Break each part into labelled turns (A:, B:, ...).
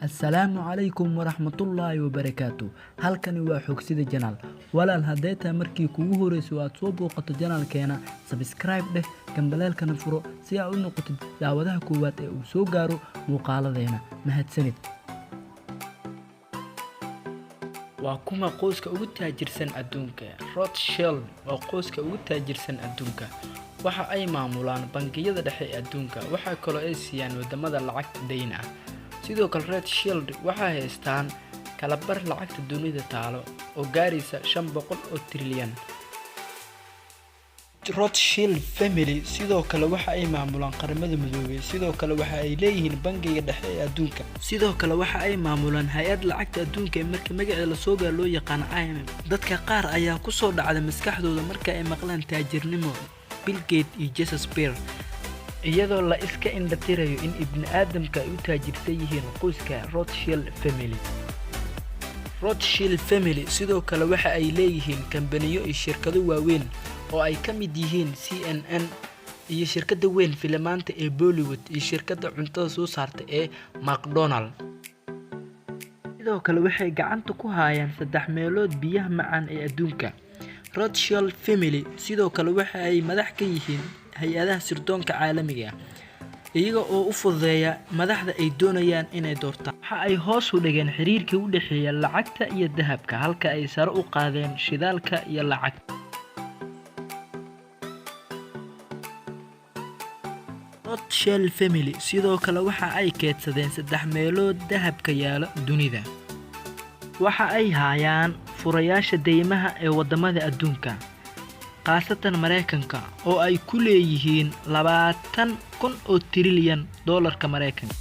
A: السلام عليكم ورحمة الله وبركاته. halkani waa xogsida janaal walaal haday taa markii kugu horeyso aad soo booqato janaalkeena subscribe dheh gambaleelkana furo si aad u noqotid daawadaha koowaad ee uu soo gaaro muuqaaladeena mahadsanid. waa kuma qoyska ugu taajirsan adduunka. Rothschild waa qoyska ugu taajirsan adduunka. waxa ay maamulaan bangiyada dhexe ee adduunka. waxa kale oo ay siiyaan wadamada lacag deyn ah. sidoo kale Rothschild waxa haystaan kala bar lacagta dunida taalo oo gaaraysa 500 trilyan. Rothschild family sidoo kale waxa ay maamulaan qaramada midoobay. sidoo kale waxa ay leeyihiin bangiga dhexe ee adduunka. sidoo kale waxa ay maamulaan hay'ad lacagta adduunka ee marka magaceeda la soo gaar loo yaqaan IMF. dadka qaar ayaa ku soo dhacda maskaxdooda marka ay maqlaan taajirnimo Bill Gates iyo Jesus Beer, iyadoo la iska indhatirayo in ibn aadamka ay u taajirsan yihiin qoyska Rothschild family. Rothschild family sidoo kale waxa ay leeyihiin kambaniyo iyo shirkado waaweyn oo ay ka mid yihiin CNN iyo shirkadda weyn filmaanta ee Bollywood iyo shirkadda cuntada soo saarta ee McDonald. sidoo kale waxay gacanta ku hayaan 3 meelood biyaha macaan ee adduunka. Rothschild family sidoo kale waxa ay madax ka yihiin hay'adaha sirdoonka caalamiga ah, iyaga oo u fududeeya madaxda ay doonayaan inay doortaan. waxa ay hoos u dhigeen xiriirkii u dhaxeeya lacagta iyo dahabka halka ay sare u qaadeen shidaalka iyo lacagta. Rothschild family sidoo kale waxa ay keedsadeen 3 meelood dahabka yaala dunida. waxa ay hayaan furayaasha deymaha ee wadamada adduunka, qaasatan Mareykanka oo ay ku leeyihiin 20,000 trilyan dollarka Mareykanka.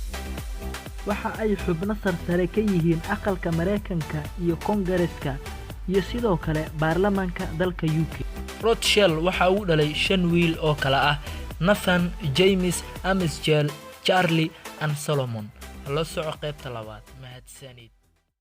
A: waxa ay xubno sarsare ka yihiin aqalka Mareykanka iyo Kongareeska iyo sidoo kale baarlamaanka dalka UK. Rothschild waxa uu dhalay 5 wiil oo kala ah Nathan, James, Amos, Charlie and Solomon. la soco qaybta labaad. mahadsanid.